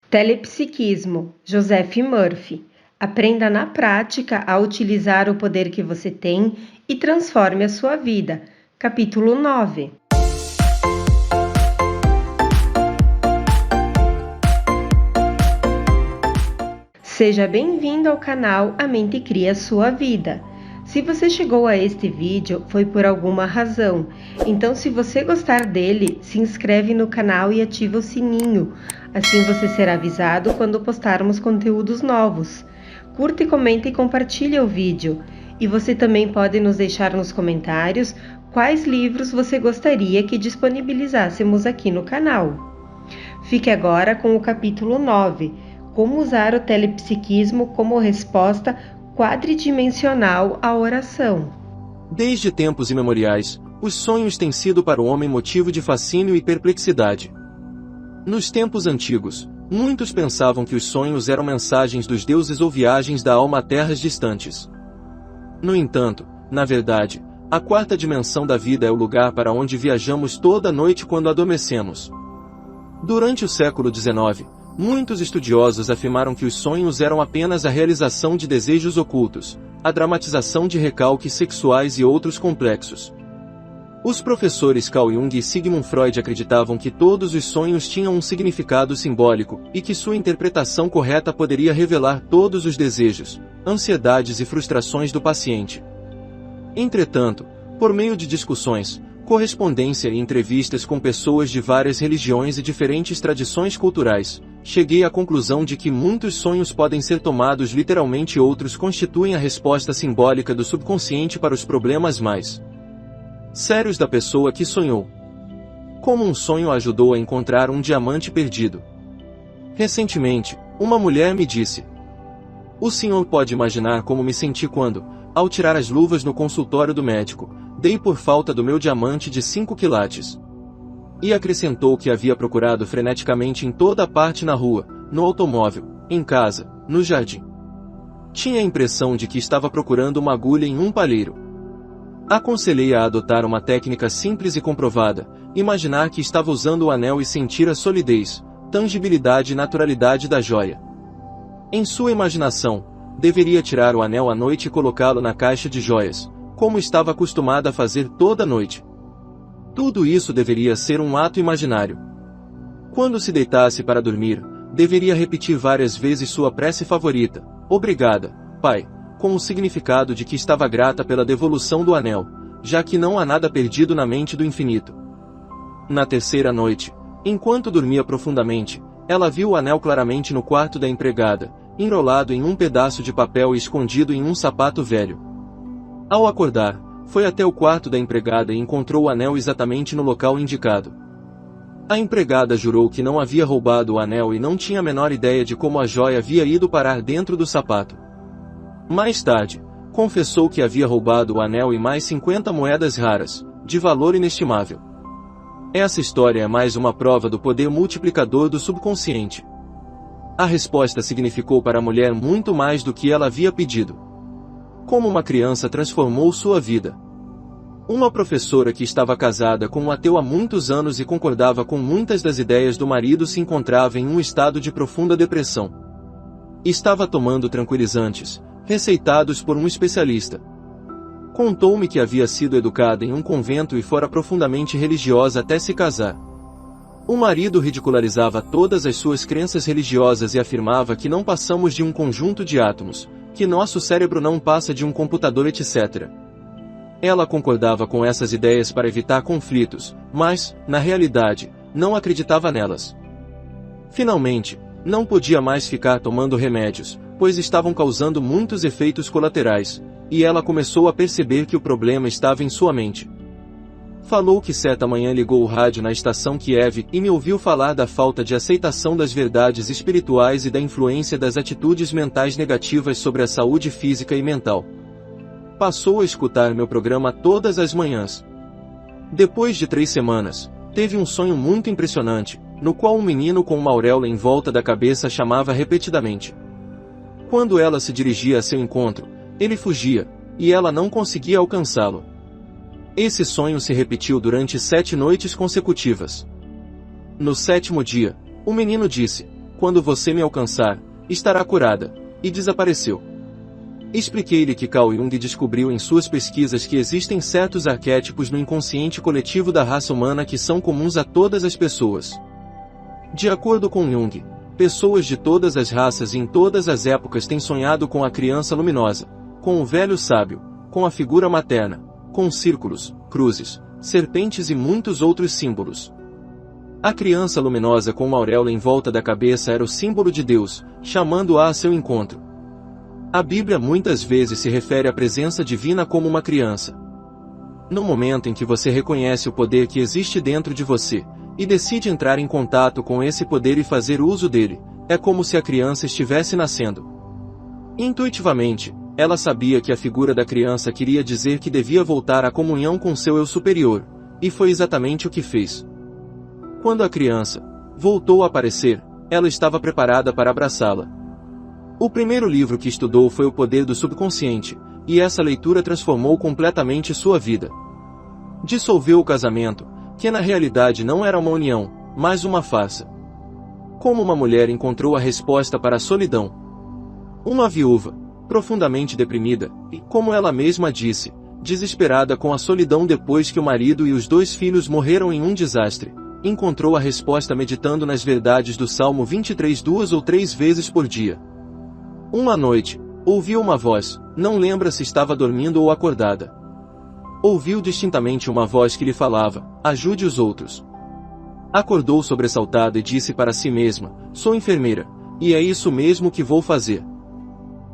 Telepsiquismo, Joseph Murphy. Aprenda na prática a utilizar o poder que você tem e transforme a sua vida. Capítulo 9. Seja bem-vindo ao canal A Mente Cria Sua Vida. Se você chegou a este vídeo, foi por alguma razão. Então, se você gostar dele, se inscreve no canal e ativa o sininho. Assim você será avisado quando postarmos conteúdos novos. Curta, comenta e compartilhe o vídeo. E você também pode nos deixar nos comentários quais livros você gostaria que disponibilizássemos aqui no canal. Fique agora com o capítulo 9. Como usar o telepsiquismo como resposta quadridimensional à oração. Desde tempos imemoriais, os sonhos têm sido para o homem motivo de fascínio e perplexidade. Nos tempos antigos, muitos pensavam que os sonhos eram mensagens dos deuses ou viagens da alma a terras distantes. No entanto, na verdade, a quarta dimensão da vida é o lugar para onde viajamos toda noite quando adormecemos. Durante o século XIX, muitos estudiosos afirmaram que os sonhos eram apenas a realização de desejos ocultos, a dramatização de recalques sexuais e outros complexos. Os professores Carl Jung e Sigmund Freud acreditavam que todos os sonhos tinham um significado simbólico e que sua interpretação correta poderia revelar todos os desejos, ansiedades e frustrações do paciente. Entretanto, por meio de discussões, correspondência e entrevistas com pessoas de várias religiões e diferentes tradições culturais, cheguei à conclusão de que muitos sonhos podem ser tomados literalmente e outros constituem a resposta simbólica do subconsciente para os problemas mais sérios da pessoa que sonhou. Como um sonho ajudou a encontrar um diamante perdido. Recentemente, uma mulher me disse: "O senhor pode imaginar como me senti quando, ao tirar as luvas no consultório do médico, dei por falta do meu diamante de 5 quilates." E acrescentou que havia procurado freneticamente em toda a parte na rua, no automóvel, em casa, no jardim. Tinha a impressão de que estava procurando uma agulha em um palheiro. Aconselhei-a a adotar uma técnica simples e comprovada, imaginar que estava usando o anel e sentir a solidez, tangibilidade e naturalidade da joia. Em sua imaginação, deveria tirar o anel à noite e colocá-lo na caixa de joias, como estava acostumada a fazer toda noite. Tudo isso deveria ser um ato imaginário. Quando se deitasse para dormir, deveria repetir várias vezes sua prece favorita: "Obrigada, Pai", com o significado de que estava grata pela devolução do anel, já que não há nada perdido na mente do infinito. Na terceira noite, enquanto dormia profundamente, ela viu o anel claramente no quarto da empregada, enrolado em um pedaço de papel e escondido em um sapato velho. Ao acordar, foi até o quarto da empregada e encontrou o anel exatamente no local indicado. A empregada jurou que não havia roubado o anel e não tinha a menor ideia de como a joia havia ido parar dentro do sapato. Mais tarde, confessou que havia roubado o anel e mais 50 moedas raras, de valor inestimável. Essa história é mais uma prova do poder multiplicador do subconsciente. A resposta significou para a mulher muito mais do que ela havia pedido. Como uma criança transformou sua vida. Uma professora que estava casada com um ateu há muitos anos e concordava com muitas das ideias do marido se encontrava em um estado de profunda depressão. Estava tomando tranquilizantes, receitados por um especialista. Contou-me que havia sido educada em um convento e fora profundamente religiosa até se casar. O marido ridicularizava todas as suas crenças religiosas e afirmava que não passamos de um conjunto de átomos, que nosso cérebro não passa de um computador, etc. Ela concordava com essas ideias para evitar conflitos, mas, na realidade, não acreditava nelas. Finalmente, não podia mais ficar tomando remédios, pois estavam causando muitos efeitos colaterais, e ela começou a perceber que o problema estava em sua mente. Falou que certa manhã ligou o rádio na estação Kiev e me ouviu falar da falta de aceitação das verdades espirituais e da influência das atitudes mentais negativas sobre a saúde física e mental. Passou a escutar meu programa todas as manhãs. Depois de 3 semanas, teve um sonho muito impressionante, no qual um menino com uma auréola em volta da cabeça chamava repetidamente. Quando ela se dirigia a seu encontro, ele fugia, e ela não conseguia alcançá-lo. Esse sonho se repetiu durante 7 noites consecutivas. No 7º dia, o menino disse: quando você me alcançar, estará curada, e desapareceu. Expliquei-lhe que Carl Jung descobriu em suas pesquisas que existem certos arquétipos no inconsciente coletivo da raça humana que são comuns a todas as pessoas. De acordo com Jung, pessoas de todas as raças e em todas as épocas têm sonhado com a criança luminosa, com o velho sábio, com a figura materna, com círculos, cruzes, serpentes e muitos outros símbolos. A criança luminosa com uma auréola em volta da cabeça era o símbolo de Deus, chamando-a a seu encontro. A Bíblia muitas vezes se refere à presença divina como uma criança. No momento em que você reconhece o poder que existe dentro de você, e decide entrar em contato com esse poder e fazer uso dele, é como se a criança estivesse nascendo. Intuitivamente, ela sabia que a figura da criança queria dizer que devia voltar à comunhão com seu eu superior, e foi exatamente o que fez. Quando a criança voltou a aparecer, ela estava preparada para abraçá-la. O primeiro livro que estudou foi O Poder do Subconsciente, e essa leitura transformou completamente sua vida. Dissolveu o casamento, que na realidade não era uma união, mas uma farsa. Como uma mulher encontrou a resposta para a solidão. Uma viúva, profundamente deprimida, e, como ela mesma disse, desesperada com a solidão depois que o marido e os 2 filhos morreram em um desastre, encontrou a resposta meditando nas verdades do Salmo 23 2 ou 3 vezes por dia. Uma noite, ouviu uma voz, não lembra se estava dormindo ou acordada. Ouviu distintamente uma voz que lhe falava: ajude os outros. Acordou sobressaltada e disse para si mesma: sou enfermeira, e é isso mesmo que vou fazer.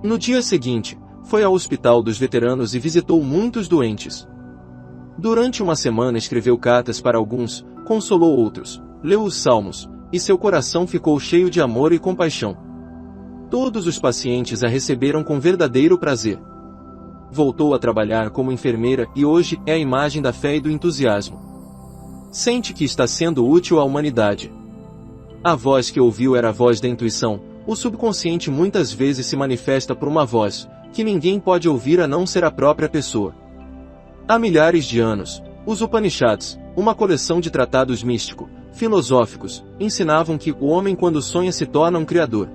No dia seguinte, foi ao hospital dos veteranos e visitou muitos doentes. Durante uma semana escreveu cartas para alguns, consolou outros, leu os salmos, e seu coração ficou cheio de amor e compaixão. Todos os pacientes a receberam com verdadeiro prazer. Voltou a trabalhar como enfermeira e hoje é a imagem da fé e do entusiasmo. Sente que está sendo útil à humanidade. A voz que ouviu era a voz da intuição. O subconsciente muitas vezes se manifesta por uma voz, que ninguém pode ouvir a não ser a própria pessoa. Há milhares de anos, os Upanishads, uma coleção de tratados místico-filosóficos, ensinavam que o homem quando sonha se torna um criador.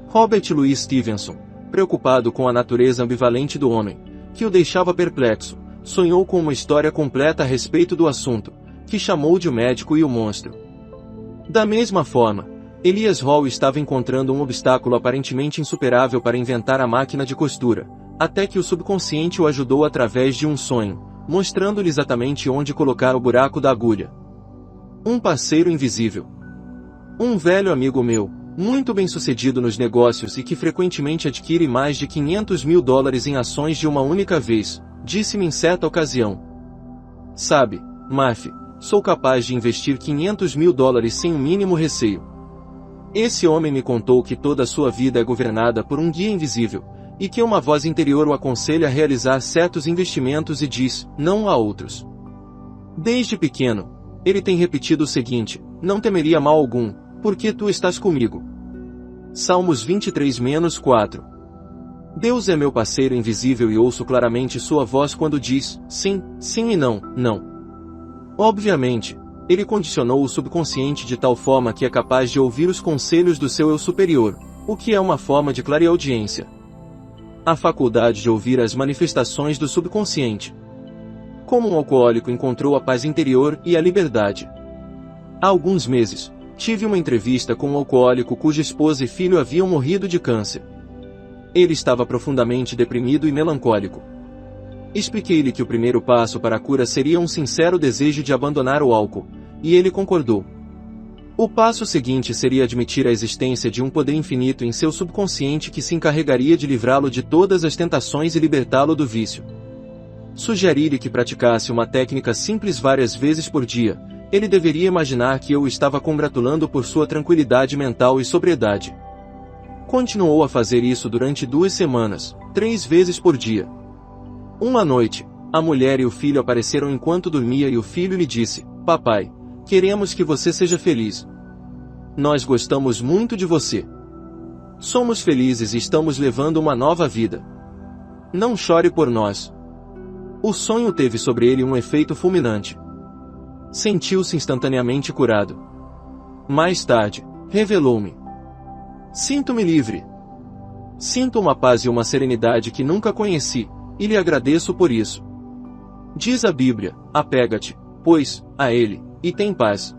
Robert Louis Stevenson, preocupado com a natureza ambivalente do homem, que o deixava perplexo, sonhou com uma história completa a respeito do assunto, que chamou de O Médico e o Monstro. Da mesma forma, Elias Hall estava encontrando um obstáculo aparentemente insuperável para inventar a máquina de costura, até que o subconsciente o ajudou através de um sonho, mostrando-lhe exatamente onde colocar o buraco da agulha. Um parceiro invisível. Um velho amigo meu, muito bem-sucedido nos negócios e que frequentemente adquire mais de $500 mil em ações de uma única vez, disse-me em certa ocasião: sabe, Murphy, sou capaz de investir $500 mil sem o mínimo receio. Esse homem me contou que toda a sua vida é governada por um guia invisível, e que uma voz interior o aconselha a realizar certos investimentos e diz, não a outros. Desde pequeno, ele tem repetido o seguinte: não temeria mal algum, porque tu estás comigo. Salmos 23-4. Deus é meu parceiro invisível e ouço claramente sua voz quando diz, sim, sim e não, não. Obviamente, ele condicionou o subconsciente de tal forma que é capaz de ouvir os conselhos do seu eu superior, o que é uma forma de clareaudiência. A faculdade de ouvir as manifestações do subconsciente. Como um alcoólico encontrou a paz interior e a liberdade. Há alguns meses, tive uma entrevista com um alcoólico cuja esposa e filho haviam morrido de câncer. Ele estava profundamente deprimido e melancólico. Expliquei-lhe que o primeiro passo para a cura seria um sincero desejo de abandonar o álcool, e ele concordou. O passo seguinte seria admitir a existência de um poder infinito em seu subconsciente que se encarregaria de livrá-lo de todas as tentações e libertá-lo do vício. Sugeri-lhe que praticasse uma técnica simples várias vezes por dia. Ele deveria imaginar que eu o estava congratulando por sua tranquilidade mental e sobriedade. Continuou a fazer isso durante 2 semanas, 3 vezes por dia. Uma noite, a mulher e o filho apareceram enquanto dormia e o filho lhe disse, papai, queremos que você seja feliz. Nós gostamos muito de você. Somos felizes e estamos levando uma nova vida. Não chore por nós. O sonho teve sobre ele um efeito fulminante. Sentiu-se instantaneamente curado. Mais tarde, revelou-me: Sinto-me livre. Sinto uma paz e uma serenidade que nunca conheci, e lhe agradeço por isso. Diz a Bíblia: apega-te, pois, a ele, e tem paz.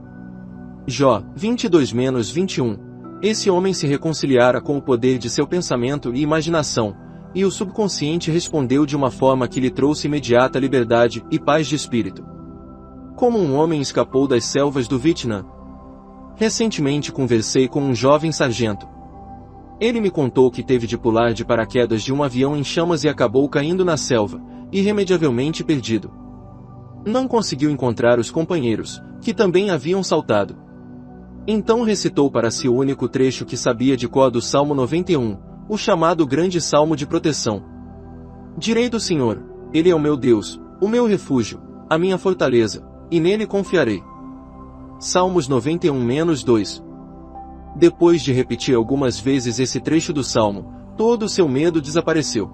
Jó 22-21. Esse homem se reconciliara com o poder de seu pensamento e imaginação, e o subconsciente respondeu de uma forma que lhe trouxe imediata liberdade e paz de espírito. Como um homem escapou das selvas do Vietnã. Recentemente conversei com um jovem sargento. Ele me contou que teve de pular de paraquedas de um avião em chamas e acabou caindo na selva, irremediavelmente perdido. Não conseguiu encontrar os companheiros, que também haviam saltado. Então recitou para si o único trecho que sabia de cor do Salmo 91, o chamado Grande Salmo de Proteção. Direi do Senhor: Ele é o meu Deus, o meu refúgio, a minha fortaleza, e nele confiarei. Salmos 91-2. Depois de repetir algumas vezes esse trecho do Salmo, todo o seu medo desapareceu.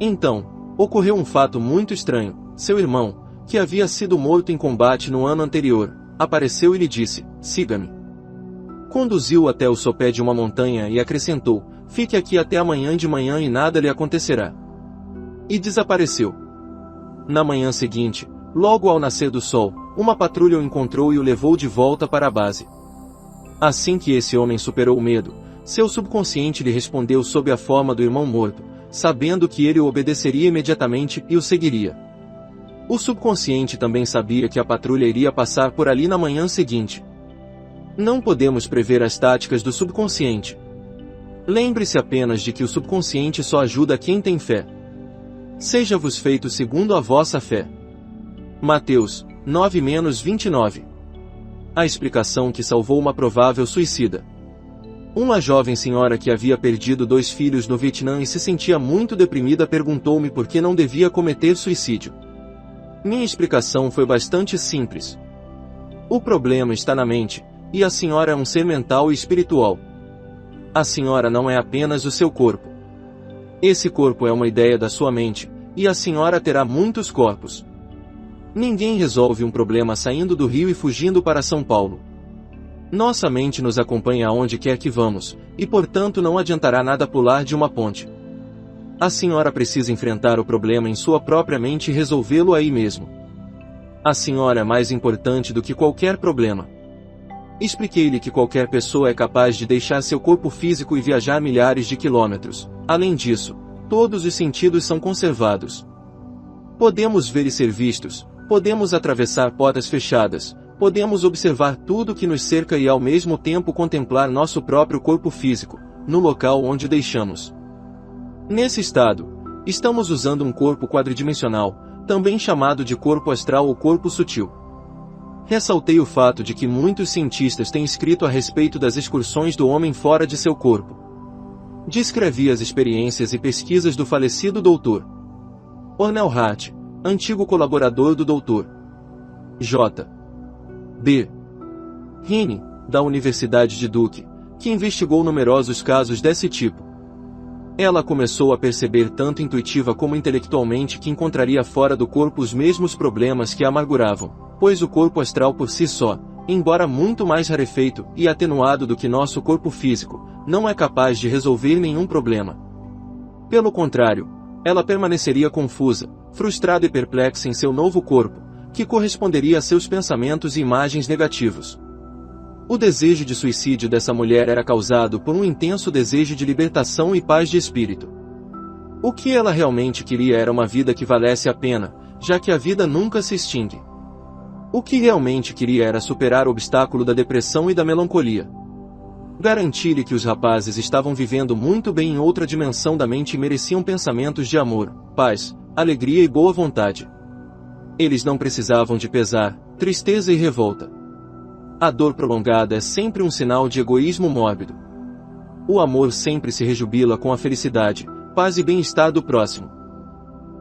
Então, ocorreu um fato muito estranho. Seu irmão, que havia sido morto em combate no ano anterior, apareceu e lhe disse: siga-me. Conduziu-o até o sopé de uma montanha e acrescentou: fique aqui até amanhã de manhã e nada lhe acontecerá. E desapareceu. Na manhã seguinte, logo ao nascer do sol, uma patrulha o encontrou e o levou de volta para a base. Assim que esse homem superou o medo, seu subconsciente lhe respondeu sob a forma do irmão morto, sabendo que ele o obedeceria imediatamente e o seguiria. O subconsciente também sabia que a patrulha iria passar por ali na manhã seguinte. Não podemos prever as táticas do subconsciente. Lembre-se apenas de que o subconsciente só ajuda quem tem fé. Seja-vos feito segundo a vossa fé. Mateus 9-29. A explicação que salvou uma provável suicida. Uma jovem senhora que havia perdido 2 filhos no Vietnã e se sentia muito deprimida perguntou-me por que não devia cometer suicídio. Minha explicação foi bastante simples. O problema está na mente, e a senhora é um ser mental e espiritual. A senhora não é apenas o seu corpo. Esse corpo é uma ideia da sua mente, e a senhora terá muitos corpos. Ninguém resolve um problema saindo do Rio e fugindo para São Paulo. Nossa mente nos acompanha aonde quer que vamos, e portanto não adiantará nada pular de uma ponte. A senhora precisa enfrentar o problema em sua própria mente e resolvê-lo aí mesmo. A senhora é mais importante do que qualquer problema. Expliquei-lhe que qualquer pessoa é capaz de deixar seu corpo físico e viajar milhares de quilômetros. Além disso, todos os sentidos são conservados. Podemos ver e ser vistos, podemos atravessar portas fechadas, podemos observar tudo que nos cerca e ao mesmo tempo contemplar nosso próprio corpo físico, no local onde o deixamos. Nesse estado, estamos usando um corpo quadridimensional, também chamado de corpo astral ou corpo sutil. Ressaltei o fato de que muitos cientistas têm escrito a respeito das excursões do homem fora de seu corpo. Descrevi as experiências e pesquisas do falecido Dr. Ornel Hart, antigo colaborador do Dr. J. B. Heine, da Universidade de Duke, que investigou numerosos casos desse tipo. Ela começou a perceber tanto intuitiva como intelectualmente que encontraria fora do corpo os mesmos problemas que a amarguravam, pois o corpo astral por si só, embora muito mais rarefeito e atenuado do que nosso corpo físico, não é capaz de resolver nenhum problema. Pelo contrário, ela permaneceria confusa, frustrada e perplexa em seu novo corpo, que corresponderia a seus pensamentos e imagens negativos. O desejo de suicídio dessa mulher era causado por um intenso desejo de libertação e paz de espírito. O que ela realmente queria era uma vida que valesse a pena, já que a vida nunca se extingue. O que realmente queria era superar o obstáculo da depressão e da melancolia. Garanti-lhe que os rapazes estavam vivendo muito bem em outra dimensão da mente e mereciam pensamentos de amor, paz, alegria e boa vontade. Eles não precisavam de pesar, tristeza e revolta. A dor prolongada é sempre um sinal de egoísmo mórbido. O amor sempre se rejubila com a felicidade, paz e bem-estar do próximo.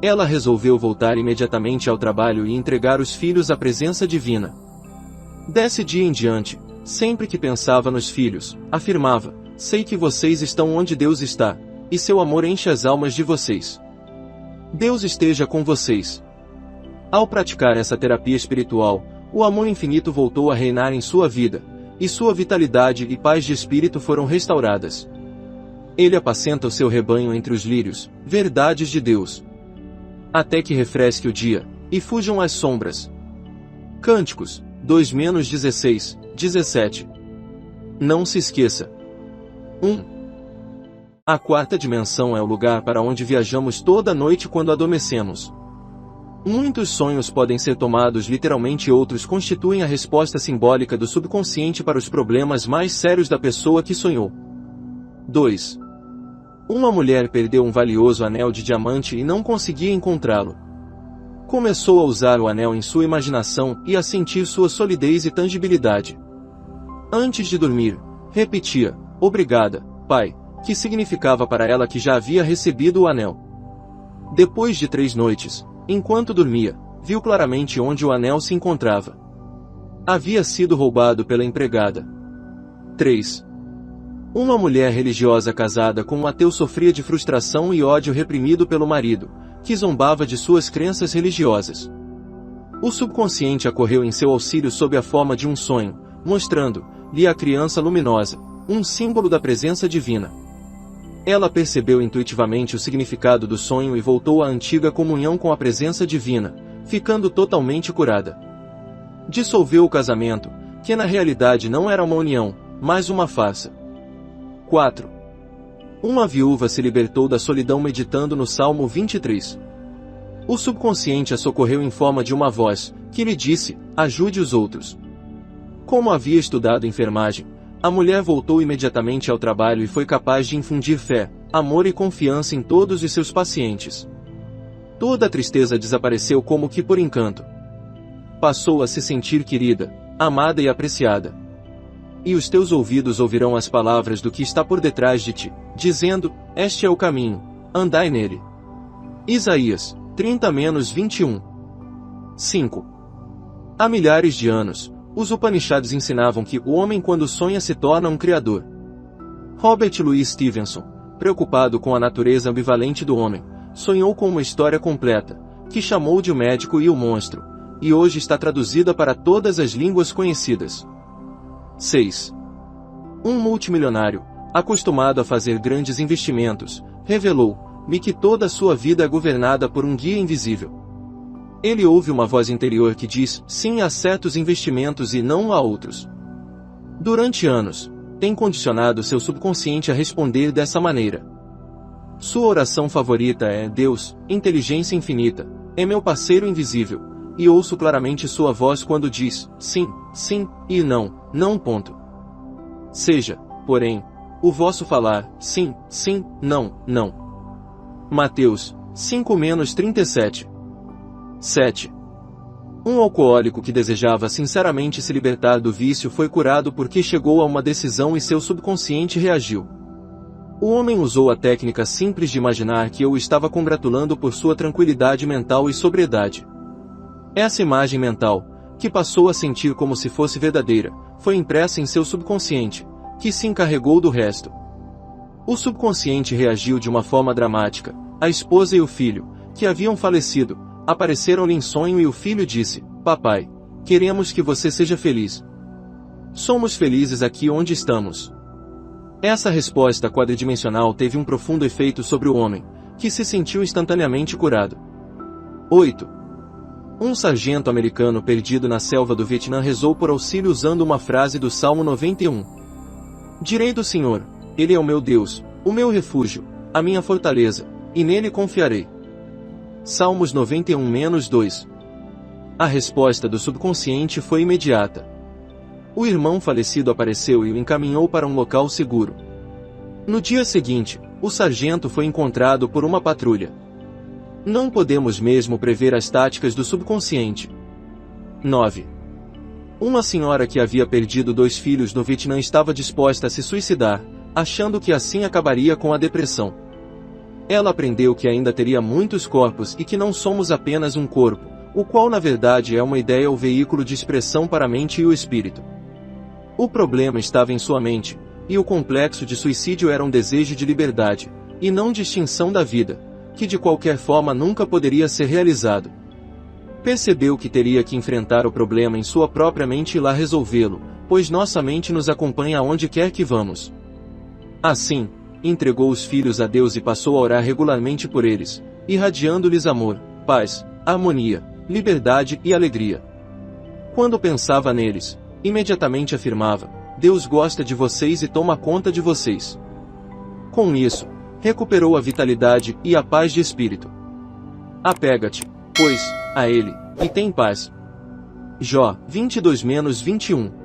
Ela resolveu voltar imediatamente ao trabalho e entregar os filhos à presença divina. Desse dia em diante, sempre que pensava nos filhos, afirmava: sei que vocês estão onde Deus está, e seu amor enche as almas de vocês. Deus esteja com vocês. Ao praticar essa terapia espiritual, o amor infinito voltou a reinar em sua vida, e sua vitalidade e paz de espírito foram restauradas. Ele apacenta o seu rebanho entre os lírios, verdades de Deus. Até que refresque o dia, e fujam as sombras. Cânticos, 2-16, 17. Não se esqueça. 1. A quarta dimensão é o lugar para onde viajamos toda noite quando adormecemos. Muitos sonhos podem ser tomados literalmente e outros constituem a resposta simbólica do subconsciente para os problemas mais sérios da pessoa que sonhou. 2. Uma mulher perdeu um valioso anel de diamante e não conseguia encontrá-lo. Começou a usar o anel em sua imaginação e a sentir sua solidez e tangibilidade. Antes de dormir, repetia, "Obrigada, Pai", que significava para ela que já havia recebido o anel. Depois de 3 noites, enquanto dormia, viu claramente onde o anel se encontrava. Havia sido roubado pela empregada. 3. Uma mulher religiosa casada com um ateu sofria de frustração e ódio reprimido pelo marido, que zombava de suas crenças religiosas. O subconsciente acorreu em seu auxílio sob a forma de um sonho, mostrando-lhe a criança luminosa, um símbolo da presença divina. Ela percebeu intuitivamente o significado do sonho e voltou à antiga comunhão com a presença divina, ficando totalmente curada. Dissolveu o casamento, que na realidade não era uma união, mas uma farsa. 4. Uma viúva se libertou da solidão meditando no Salmo 23. O subconsciente a socorreu em forma de uma voz, que lhe disse, "Ajude os outros." Como havia estudado enfermagem, a mulher voltou imediatamente ao trabalho e foi capaz de infundir fé, amor e confiança em todos os seus pacientes. Toda a tristeza desapareceu como que por encanto. Passou a se sentir querida, amada e apreciada. E os teus ouvidos ouvirão as palavras do que está por detrás de ti, dizendo, "Este é o caminho, andai nele." Isaías 30-21. 5. Há milhares de anos, os Upanishads ensinavam que o homem quando sonha se torna um criador. Robert Louis Stevenson, preocupado com a natureza ambivalente do homem, sonhou com uma história completa, que chamou de O Médico e o Monstro, e hoje está traduzida para todas as línguas conhecidas. 6. Um multimilionário, acostumado a fazer grandes investimentos, revelou-me que toda a sua vida é governada por um guia invisível. Ele ouve uma voz interior que diz sim a certos investimentos e não a outros. Durante anos, tem condicionado seu subconsciente a responder dessa maneira. Sua oração favorita é: "Deus, inteligência infinita, é meu parceiro invisível", e ouço claramente sua voz quando diz sim, sim, e não, não. Seja, porém, o vosso falar sim, sim, não, não. Mateus 5-37. 7. Um alcoólico que desejava sinceramente se libertar do vício foi curado porque chegou a uma decisão e seu subconsciente reagiu. O homem usou a técnica simples de imaginar que eu o estava congratulando por sua tranquilidade mental e sobriedade. Essa imagem mental, que passou a sentir como se fosse verdadeira, foi impressa em seu subconsciente, que se encarregou do resto. O subconsciente reagiu de uma forma dramática. A esposa e o filho, que haviam falecido, apareceram-lhe em sonho e o filho disse: "Papai, queremos que você seja feliz. Somos felizes aqui onde estamos." Essa resposta quadridimensional teve um profundo efeito sobre o homem, que se sentiu instantaneamente curado. 8. Um sargento americano perdido na selva do Vietnã rezou por auxílio usando uma frase do Salmo 91. "Direi do Senhor, Ele é o meu Deus, o meu refúgio, a minha fortaleza, e nele confiarei." Salmos 91-2. A resposta do subconsciente foi imediata. O irmão falecido apareceu e o encaminhou para um local seguro. No dia seguinte, o sargento foi encontrado por uma patrulha. Não podemos mesmo prever as táticas do subconsciente. 9. Uma senhora que havia perdido 2 filhos no Vietnã estava disposta a se suicidar, achando que assim acabaria com a depressão. Ela aprendeu que ainda teria muitos corpos e que não somos apenas um corpo, o qual na verdade é uma ideia ou veículo de expressão para a mente e o espírito. O problema estava em sua mente, e o complexo de suicídio era um desejo de liberdade, e não de extinção da vida, que de qualquer forma nunca poderia ser realizado. Percebeu que teria que enfrentar o problema em sua própria mente e lá resolvê-lo, pois nossa mente nos acompanha aonde quer que vamos. Assim, entregou os filhos a Deus e passou a orar regularmente por eles, irradiando-lhes amor, paz, harmonia, liberdade e alegria. Quando pensava neles, imediatamente afirmava: Deus gosta de vocês e toma conta de vocês. Com isso, recuperou a vitalidade e a paz de espírito. Apega-te, pois, a Ele, e tem paz. Jó 22-21